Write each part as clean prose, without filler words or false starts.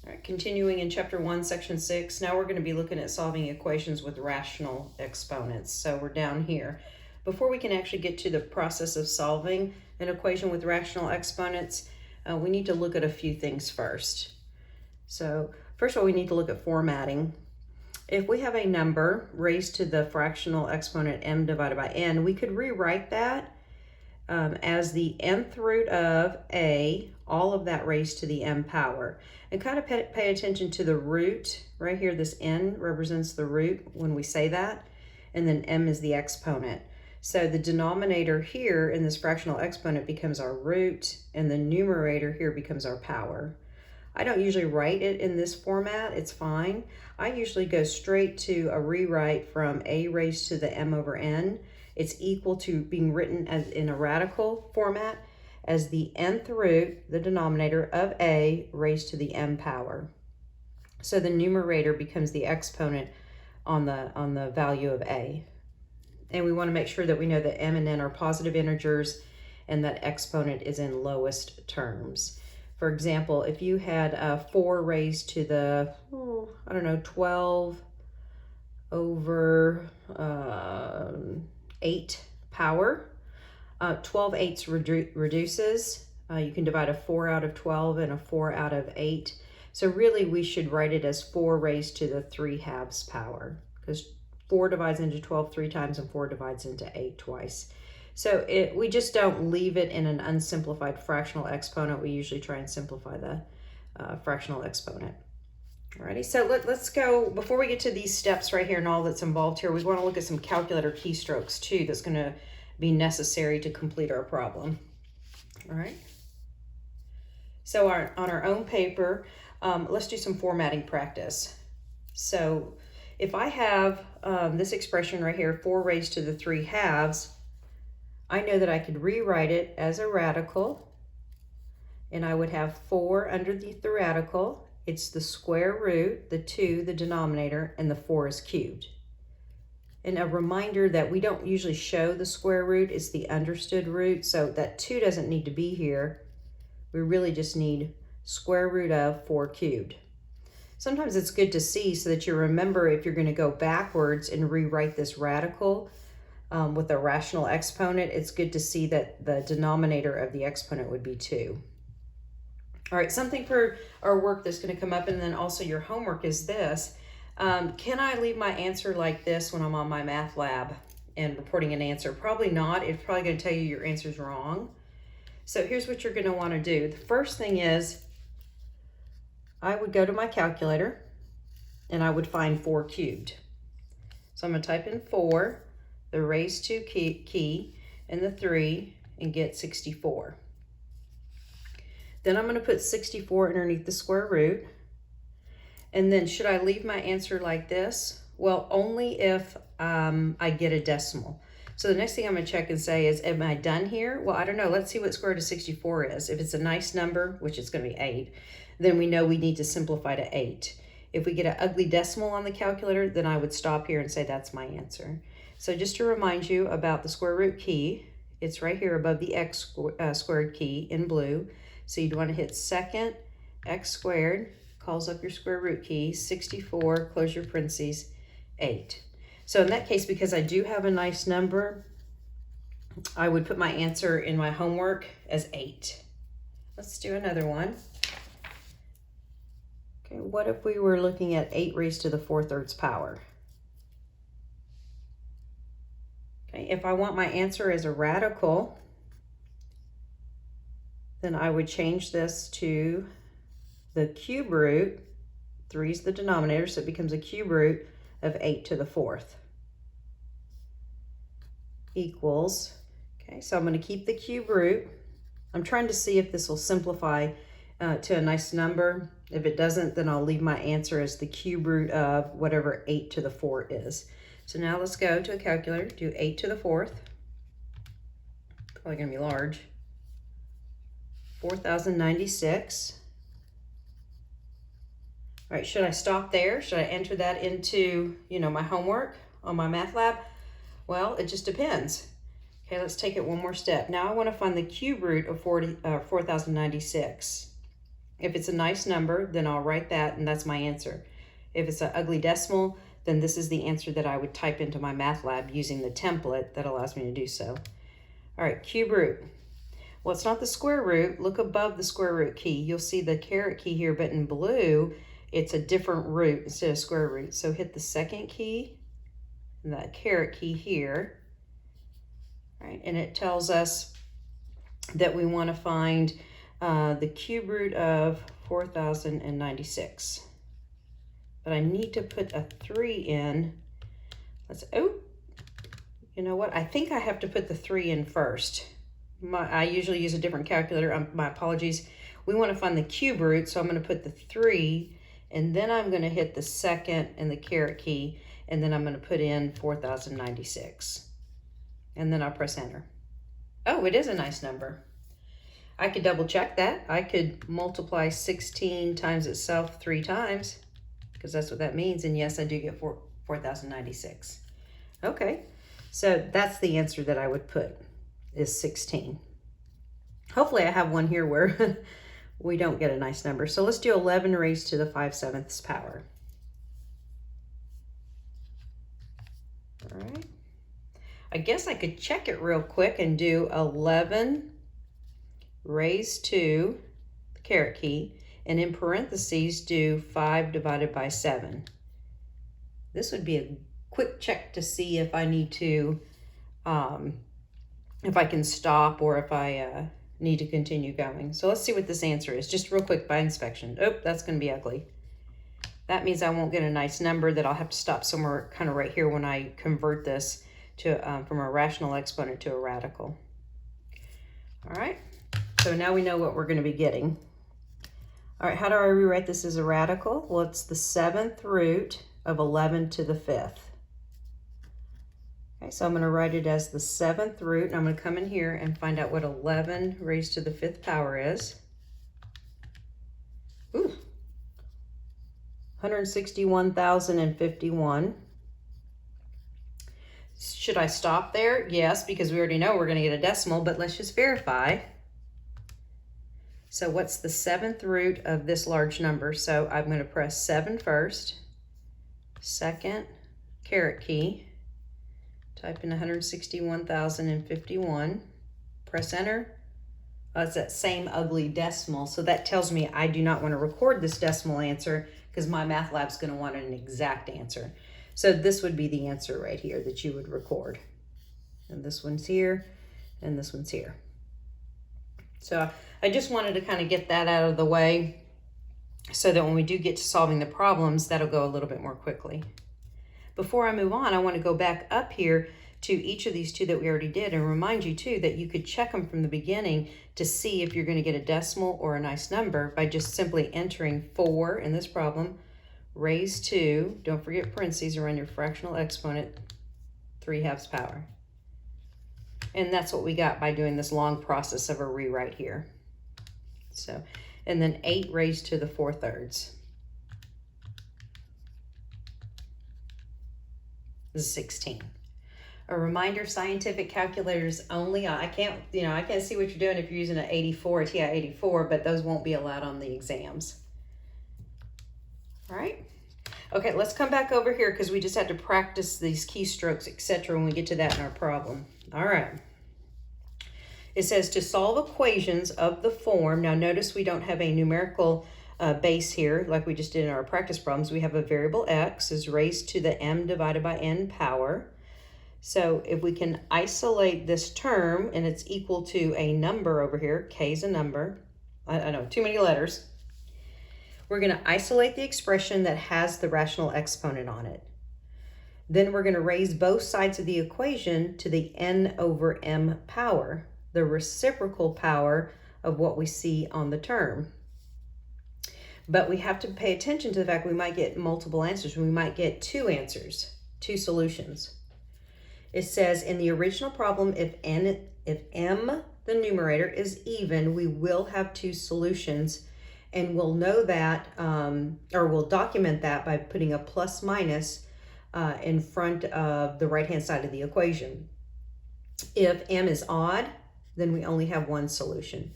All right, continuing in chapter 1, section 6, now we're going to be looking at solving equations with rational exponents. So we're down here. Before we can actually get to the process of solving an equation with rational exponents, we need to look at a few things first. So first of all, we need to look at formatting. If we have a number raised to the fractional exponent m divided by n, we could rewrite that as the nth root of a, all of that raised to the m power. And kind of pay attention to the root. Right here, this n represents the root when we say that, and then m is the exponent. So the denominator here in this fractional exponent becomes our root, and the numerator here becomes our power. I don't usually write it in this format, it's fine. I usually go straight to a rewrite from a raised to the m over n. It's equal to being written as in a radical format as the nth root, the denominator, of a raised to the m power. So the numerator becomes the exponent on the value of a. And we want to make sure that we know that m and n are positive integers and that exponent is in lowest terms. For example, if you had 4 raised to the, 12 over 8 power, 12 eighths reduces. You can divide a 4 out of 12 and a 4 out of 8. So really we should write it as 4 raised to the 3/2 power, because 4 divides into 12 3 times and 4 divides into 8 twice. So we just don't leave it in an unsimplified fractional exponent. We usually try and simplify the fractional exponent. Alrighty, so let's go, before we get to these steps right here and all that's involved here, we want to look at some calculator keystrokes too that's going to be necessary to complete our problem. All right, so on our own paper, let's do some formatting practice. So if I have this expression right here, 4 raised to the 3/2, I know that I could rewrite it as a radical, and I would have 4 underneath the radical. It's the square root, the 2, the denominator, and the 4 is cubed. And a reminder that we don't usually show the square root, it's the understood root, so that 2 doesn't need to be here. We really just need square root of 4 cubed. Sometimes it's good to see so that you remember if you're going to go backwards and rewrite this radical with a rational exponent, it's good to see that the denominator of the exponent would be 2. All right, something for our work that's going to come up, and then also your homework is this. Can I leave my answer like this when I'm on my math lab and reporting an answer? Probably not. It's probably going to tell you your answer's wrong. So here's what you're going to want to do. The first thing is I would go to my calculator and I would find 4 cubed. So I'm going to type in 4, the raised to key, and the 3, and get 64. Then I'm going to put 64 underneath the square root. And then should I leave my answer like this? Well, only if I get a decimal. So the next thing I'm going to check and say is, am I done here? Well, I don't know. Let's see what square root of 64 is. If it's a nice number, which is going to be 8, then we know we need to simplify to 8. If we get an ugly decimal on the calculator, then I would stop here and say that's my answer. So just to remind you about the square root key, it's right here above the x squared key in blue. So you'd want to hit second, x squared, calls up your square root key, 64, close your parentheses, 8. So in that case, because I do have a nice number, I would put my answer in my homework as 8. Let's do another one. Okay, what if we were looking at 8 raised to the 4/3 power? Okay, if I want my answer as a radical, then I would change this to the cube root, 3 is the denominator, so it becomes a cube root of 8 to the 4th. Equals, okay, so I'm going to keep the cube root. I'm trying to see if this will simplify to a nice number. If it doesn't, then I'll leave my answer as the cube root of whatever 8 to the 4 is. So now let's go to a calculator, do 8 to the 4th. Probably going to be large. 4,096. All right, should I stop there? Should I enter that into, my homework on my math lab? Well, it just depends. Okay, let's take it one more step. Now I want to find the cube root of 4,096. If it's a nice number, then I'll write that, and that's my answer. If it's an ugly decimal, then this is the answer that I would type into my math lab using the template that allows me to do so. All right, cube root. Well, it's not the square root. Look above the square root key. You'll see the caret key here, but in blue, it's a different root instead of square root. So hit the second key and the caret key here. All right, and it tells us that we want to find the cube root of 4,096. But I need to put a 3 in. You know what? I think I have to put the 3 in first. I usually use a different calculator. My apologies. We want to find the cube root, so I'm going to put the 3, and then I'm going to hit the second and the caret key, and then I'm going to put in 4,096. And then I'll press enter. Oh, it is a nice number. I could double check that. I could multiply 16 times itself 3 times, because that's what that means. And yes, I do get 4,096. Okay, so that's the answer that I would put, is 16. Hopefully I have one here where we don't get a nice number. So let's do 11 raised to the 5/7 power. All right. I guess I could check it real quick and do 11 raised to the caret key, and in parentheses do 5 divided by 7. This would be a quick check to see if I need to, if I can stop or if I need to continue going. So let's see what this answer is, just real quick by inspection. Oh, that's going to be ugly. That means I won't get a nice number, that I'll have to stop somewhere kind of right here when I convert this to from a rational exponent to a radical. All right, so now we know what we're going to be getting. All right, how do I rewrite this as a radical? Well, it's the 7th root of 11 to the 5th. Okay, so I'm going to write it as the 7th root, and I'm going to come in here and find out what 11 raised to the 5th power is. Ooh, 161,051. Should I stop there? Yes, because we already know we're going to get a decimal, but let's just verify. So what's the 7th root of this large number? So I'm going to press 7 first, second caret key, type in 161,051, press enter. It's that same ugly decimal, so that tells me I do not want to record this decimal answer because my math lab's going to want an exact answer. So this would be the answer right here that you would record. And this one's here, and this one's here. So I just wanted to kind of get that out of the way so that when we do get to solving the problems, that'll go a little bit more quickly. Before I move on, I want to go back up here to each of these two that we already did and remind you too that you could check them from the beginning to see if you're going to get a decimal or a nice number by just simply entering 4 in this problem, raised to, don't forget parentheses around your fractional exponent, 3/2 power. And that's what we got by doing this long process of a rewrite here. So, and then 8 raised to the 4/3. This is 16. A reminder, scientific calculators only. I can't see what you're doing if you're using an 84, a TI-84, but those won't be allowed on the exams. All right. Okay, let's come back over here because we just had to practice these keystrokes, etc. when we get to that in our problem. All right. It says to solve equations of the form. Now notice we don't have a numerical base here like we just did in our practice problems. We have a variable x is raised to the m divided by n power. So if we can isolate this term and it's equal to a number over here, k is a number. I know, too many letters. We're going to isolate the expression that has the rational exponent on it. Then we're going to raise both sides of the equation to the n over m power, the reciprocal power of what we see on the term. But we have to pay attention to the fact we might get multiple answers. We might get 2 answers, 2 solutions. It says in the original problem, if m, the numerator, is even, we will have 2 solutions. And we'll know that, or we'll document that by putting a plus minus in front of the right-hand side of the equation. If m is odd, then we only have 1 solution.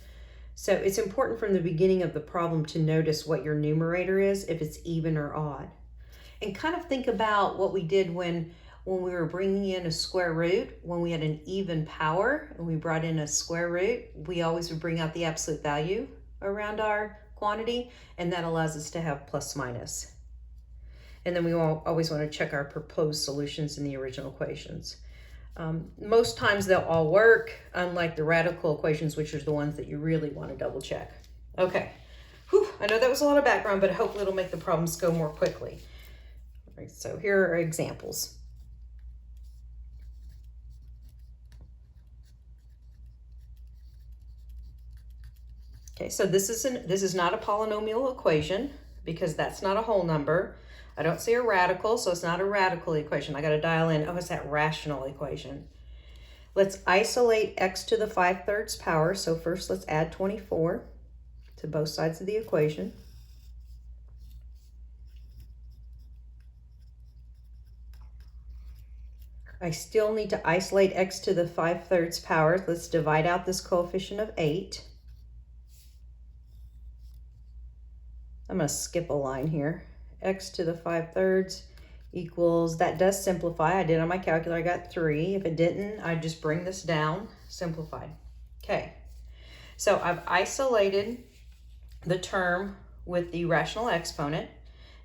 So it's important from the beginning of the problem to notice what your numerator is, if it's even or odd. And kind of think about what we did when we were bringing in a square root. When we had an even power and we brought in a square root, we always would bring out the absolute value around our quantity, and that allows us to have plus minus. And then we always want to check our proposed solutions in the original equations. Most times they'll all work, unlike the radical equations, which are the ones that you really want to double check. Okay, whew, I know that was a lot of background, but hopefully it'll make the problems go more quickly. All right, so here are examples. Okay, so this is not a polynomial equation because that's not a whole number. I don't see a radical, so it's not a radical equation. I got to dial in, oh, it's that rational equation. Let's isolate x to the 5/3 power. So first let's add 24 to both sides of the equation. I still need to isolate x to the 5/3 power. Let's divide out this coefficient of 8. I'm going to skip a line here. X to the 5/3 equals, that does simplify. I did on my calculator, I got 3. If it didn't, I'd just bring this down, simplified. Okay, so I've isolated the term with the rational exponent.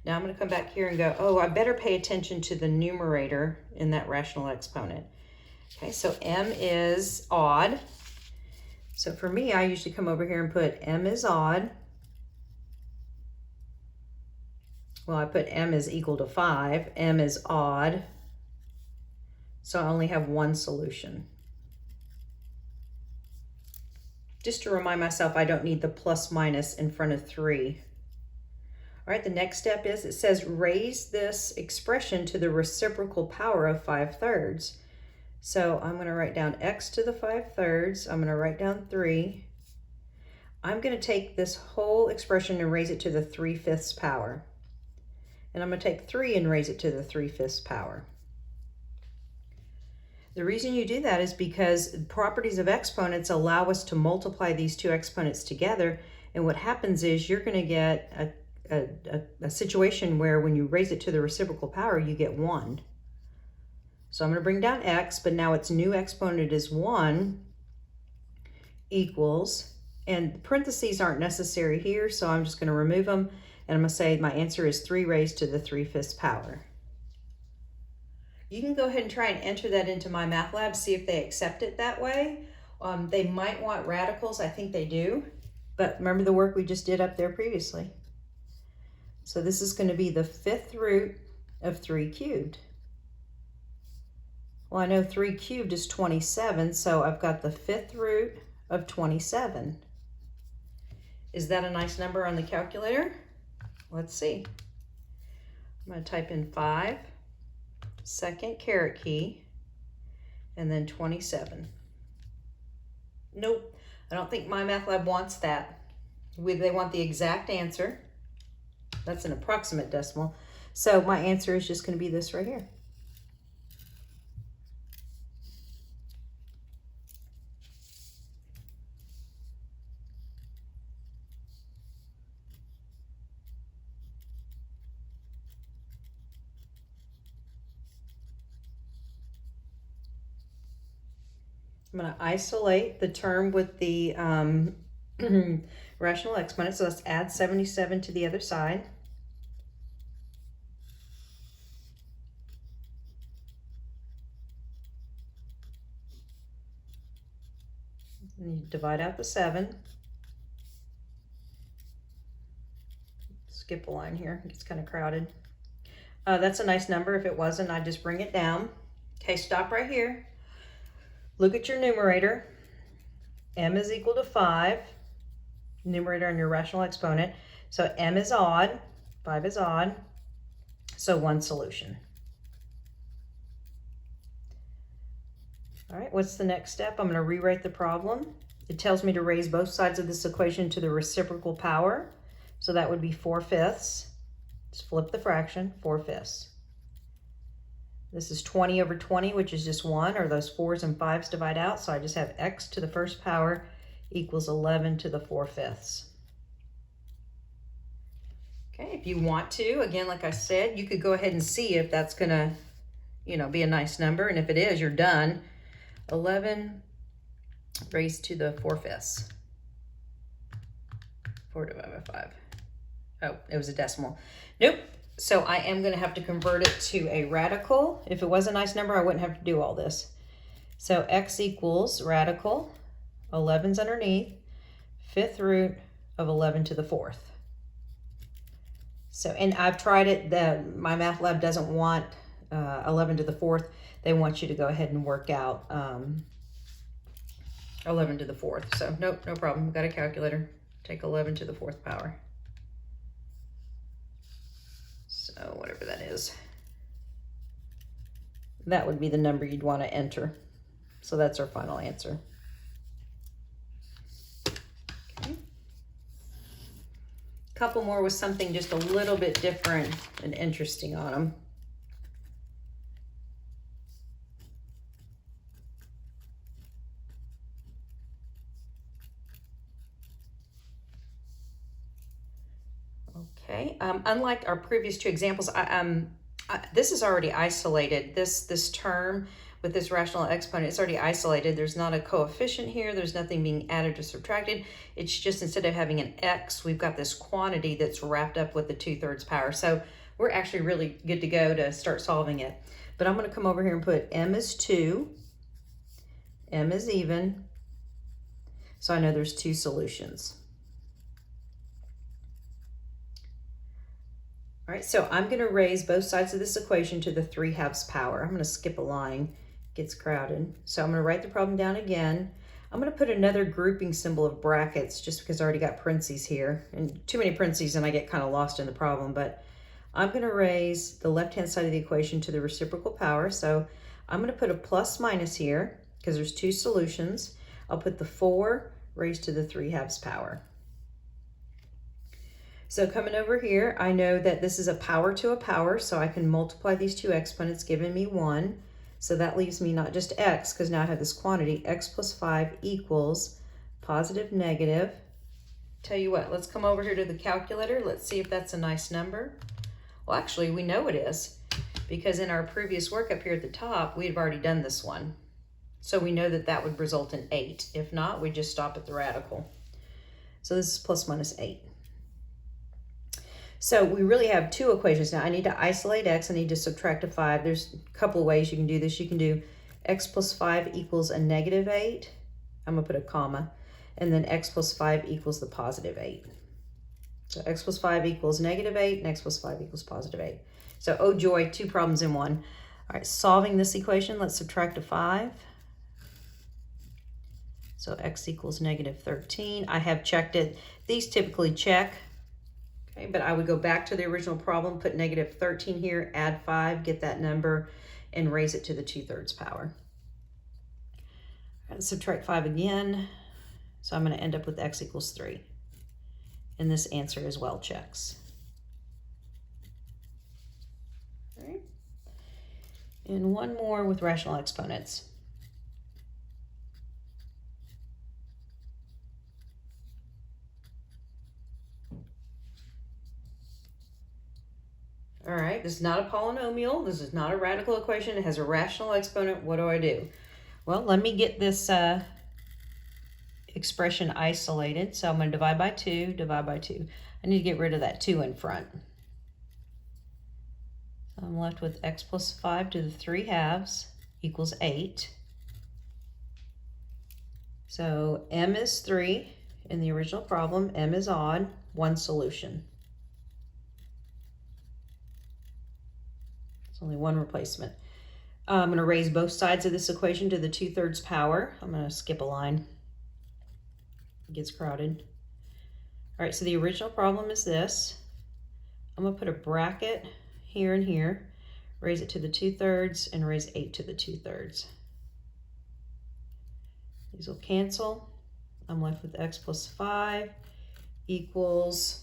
Now I'm going to come back here and go, oh, I better pay attention to the numerator in that rational exponent. Okay, so m is odd. So for me, I usually come over here and put m is odd. Well, I put m is equal to 5. M is odd. So I only have one solution. Just to remind myself, I don't need the plus minus in front of 3. All right, the next step is, it says raise this expression to the reciprocal power of 5/3. So I'm going to write down x to the 5/3. I'm going to write down 3. I'm going to take this whole expression and raise it to the 3/5 power. And I'm going to take 3 and raise it to the 3/5 power. The reason you do that is because properties of exponents allow us to multiply these two exponents together. And what happens is you're going to get a situation where when you raise it to the reciprocal power, you get 1. So I'm going to bring down x, but now its new exponent is 1 equals, and parentheses aren't necessary here, so I'm just going to remove them. And I'm going to say my answer is 3 raised to the 3/5 power. You can go ahead and try and enter that into my math lab, see if they accept it that way. They might want radicals. I think they do. But remember the work we just did up there previously. So this is going to be the 5th root of 3 cubed. Well, I know 3 cubed is 27, so I've got the 5th root of 27. Is that a nice number on the calculator? Let's see. I'm going to type in 5, second caret key, and then 27. Nope, I don't think my math lab wants that. They want the exact answer. That's an approximate decimal. So my answer is just going to be this right here. I'm going to isolate the term with the rational exponent. So let's add 77 to the other side. And you divide out the 7. Skip a line here. It's kind of crowded. That's a nice number. If it wasn't, I'd just bring it down. Okay, stop right here. Look at your numerator. M is equal to 5. Numerator on your rational exponent. So M is odd. 5 is odd. So one solution. All right, what's the next step? I'm going to rewrite the problem. It tells me to raise both sides of this equation to the reciprocal power. So that would be 4/5. Just flip the fraction, 4/5. This is 20 over 20, which is just 1, or those 4s and 5s divide out. So I just have x to the 1st power equals 11 to the 4/5. Okay, if you want to, again, like I said, you could go ahead and see if that's gonna, you know, be a nice number. And if it is, you're done. 11 raised to the 4/5. 4 divided by 5. Oh, it was a decimal. Nope. So I am going to have to convert it to a radical. If it was a nice number, I wouldn't have to do all this. So x equals radical, 11's underneath, 5th root of 11 to the 4th. So, and I've tried it. My math lab doesn't want 11 to the 4th. They want you to go ahead and work out 11 to the 4th. So nope, no problem. Got a calculator. Take 11 to the 4th power. So whatever that is, that would be the number you'd want to enter. So that's our final answer. Okay. Couple more with something just a little bit different and interesting on them. Okay, unlike our previous two examples, this is already isolated. This term with this rational exponent, it's already isolated. There's not a coefficient here. There's nothing being added or subtracted. It's just instead of having an x, we've got this quantity that's wrapped up with the 2/3 power. So we're actually really good to go to start solving it. But I'm going to come over here and put m is 2, m is even. So I know there's two solutions. All right, so I'm going to raise both sides of this equation to the 3/2 power. I'm going to skip a line, it gets crowded. So I'm going to write the problem down again. I'm going to put another grouping symbol of brackets just because I already got parentheses here. And too many parentheses and I get kind of lost in the problem. But I'm going to raise the left-hand side of the equation to the reciprocal power. So I'm going to put a plus minus here because there's two solutions. I'll put the 4 raised to the 3/2 power. So coming over here, I know that this is a power to a power, so I can multiply these two exponents, giving me 1. So that leaves me not just x, because now I have this quantity, x plus 5 equals positive negative. Tell you what, let's come over here to the calculator. Let's see if that's a nice number. Well, actually, we know it is, because in our previous work up here at the top, we've already done this one. So we know that that would result in 8. If not, we just stop at the radical. So this is plus minus 8. So we really have two equations now. I need to isolate x. I need to subtract a 5. There's a couple of ways you can do this. You can do x plus 5 equals a negative 8. I'm going to put a comma. And then x plus 5 equals the positive 8. So x plus 5 equals negative 8, and x plus 5 equals positive 8. So, oh joy, two problems in one. All right, solving this equation, let's subtract a 5. So x equals negative 13. I have checked it. These typically check. Okay, but I would go back to the original problem, put negative 13 here, add 5, get that number, and raise it to the 2/3 power. All right, subtract 5 again. So I'm going to end up with x equals 3. And this answer as well checks. All right. And one more with rational exponents. All right, this is not a polynomial. This is not a radical equation. It has a rational exponent. What do I do? Well, let me get this expression isolated. So I'm going to divide by 2, divide by 2. I need to get rid of that 2 in front. So I'm left with x plus 5 to the 3/2 equals 8. So m is 3 in the original problem. M is odd, one solution. Only one replacement. I'm going to raise both sides of this equation to the 2/3 power. I'm going to skip a line. It gets crowded. All right, so the original problem is this. I'm going to put a bracket here and here, raise it to the 2/3, and raise 8 to the 2/3. These will cancel. I'm left with x plus 5 equals...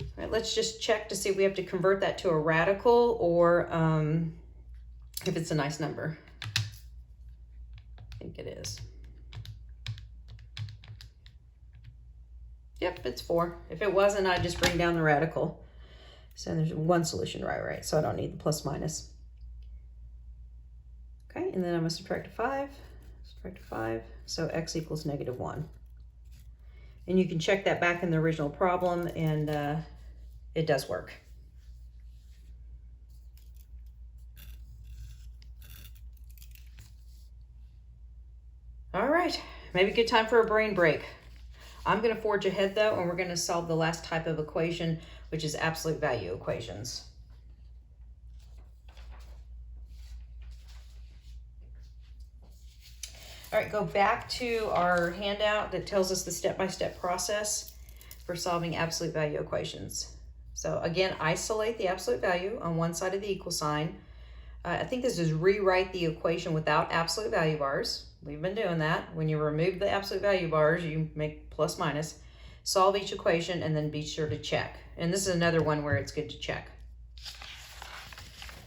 All right, let's just check to see if we have to convert that to a radical or if it's a nice number. I think it is. Yep, it's 4. If it wasn't, I'd just bring down the radical. So there's one solution, right? So I don't need the plus minus. Okay, and then I'm going to subtract a 5. Subtract a 5. So x equals -1. And you can check that back in the original problem, and it does work. All right, maybe a good time for a brain break. I'm going to forge ahead though, and we're going to solve the last type of equation, which is absolute value equations. All right, go back to our handout that tells us the step-by-step process for solving absolute value equations. So again, isolate the absolute value on one side of the equal sign. I think this is rewrite the equation without absolute value bars. We've been doing that. When you remove the absolute value bars, you make plus minus. Solve each equation and then be sure to check. And this is another one where it's good to check.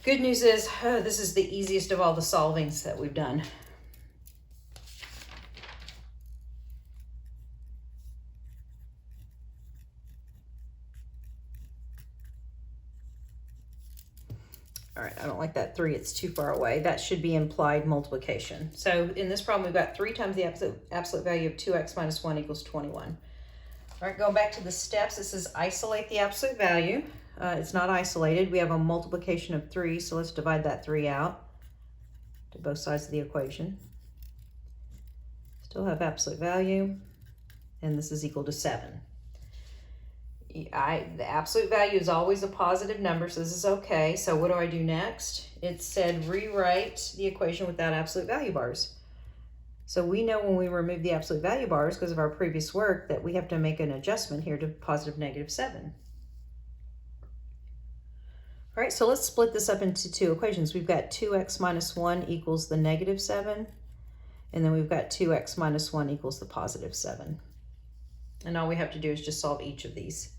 Good news is this is the easiest of all the solvings that we've done. All right, I don't like that 3, it's too far away. That should be implied multiplication. So in this problem, we've got 3 times the absolute value of 2x minus 1 equals 21. All right, going back to the steps, this is isolate the absolute value. It's not isolated. We have a multiplication of 3, so let's divide that 3 out to both sides of the equation. Still have absolute value, and this is equal to 7. The absolute value is always a positive number, so this is okay. So what do I do next? It said rewrite the equation without absolute value bars. So we know when we remove the absolute value bars, because of our previous work, that we have to make an adjustment here to positive -7. All right, so let's split this up into 2 equations. We've got 2x minus 1 equals the -7, and then we've got 2x minus 1 equals the +7. And all we have to do is just solve each of these.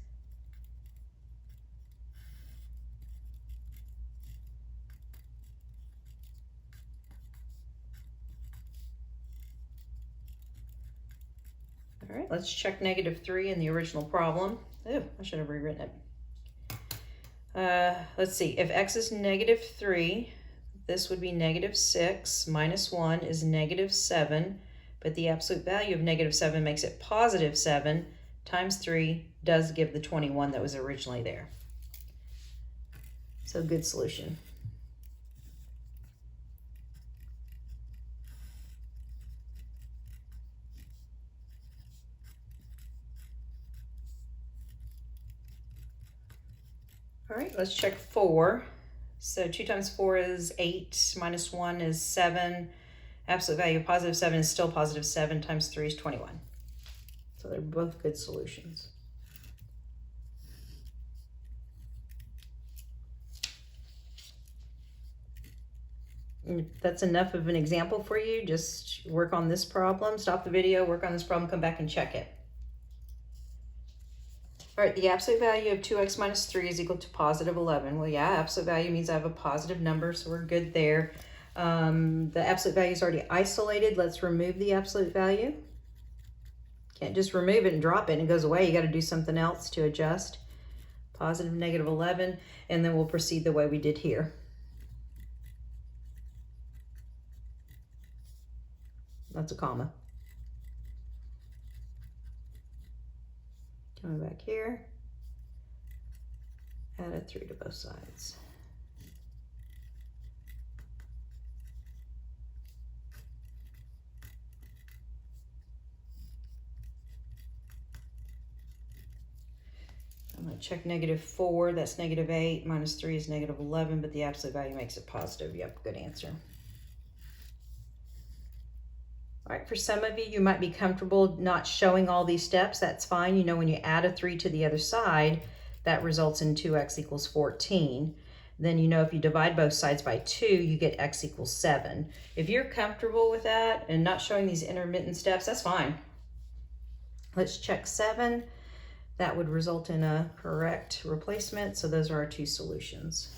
All right, let's check -3 in the original problem. Oh, I should have rewritten it. Let's see, if x is -3, this would be -6, minus 1 is -7, but the absolute value of -7 makes it +7, times 3 does give the 21 that was originally there. So good solution. All right, let's check 4. So 2 times 4 is 8, minus 1 is 7. Absolute value of +7 is still +7, times 3 is 21. So they're both good solutions. And if that's enough of an example for you, just work on this problem, stop the video, work on this problem, come back and check it. All right, the absolute value of 2x minus 3 is equal to +11. Well, yeah, absolute value means I have a positive number, so we're good there. The absolute value is already isolated. Let's remove the absolute value. Can't just remove it and drop it and it goes away. You got to do something else to adjust. Positive -11, and then we'll proceed the way we did here. That's a comma. Coming back here, add a 3 to both sides. I'm going to check -4, that's -8, minus 3 is -11, but the absolute value makes it positive. Yep, good answer. All right, for some of you, you might be comfortable not showing all these steps. That's fine. You know, when you add a 3 to the other side, that results in 2x equals 14. Then you know if you divide both sides by 2, you get x equals 7. If you're comfortable with that and not showing these intermittent steps, that's fine. Let's check 7. That would result in a correct replacement. So those are our 2 solutions.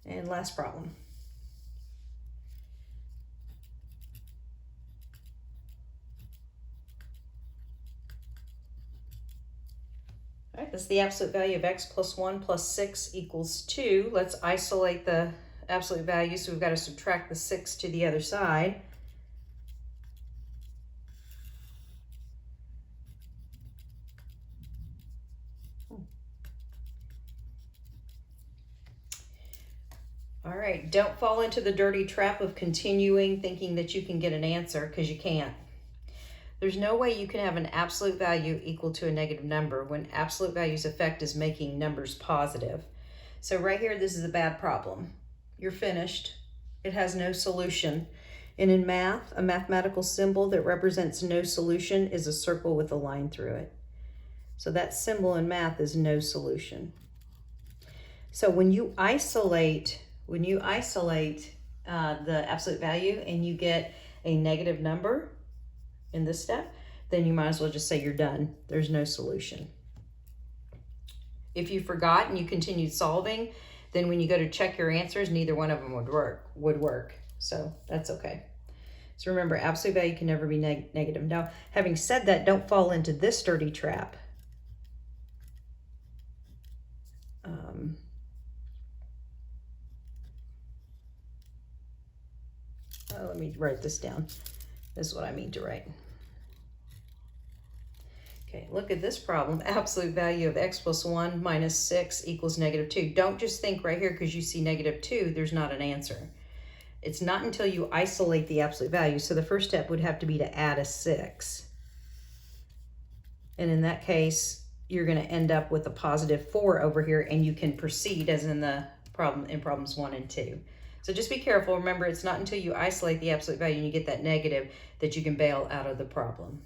And last problem. All right, this is the absolute value of x plus 1 plus 6 equals 2. Let's isolate the absolute value, so we've got to subtract the 6 to the other side. All right, don't fall into the dirty trap of continuing thinking that you can get an answer, because you can't. There's no way you can have an absolute value equal to a negative number when absolute value's effect is making numbers positive. So right here, this is a bad problem. You're finished. It has no solution. And in math, a mathematical symbol that represents no solution is a circle with a line through it. So that symbol in math is no solution. So when you isolate the absolute value and you get a negative number in this step, then you might as well just say you're done. There's no solution. If you forgot and you continued solving, then when you go to check your answers, neither one of them would work. So that's okay. So remember, absolute value can never be negative. Now, having said that, don't fall into this dirty trap. Let me write this down. This is what I mean to write. Okay, look at this problem. Absolute value of x plus 1 minus 6 equals negative 2. Don't just think right here because you see negative 2, there's not an answer. It's not until you isolate the absolute value. So the first step would have to be to add a 6. And in that case, you're going to end up with a positive 4 over here, and you can proceed as in the problem in problems 1 and 2. So just be careful. Remember, it's not until you isolate the absolute value and you get that negative that you can bail out of the problem.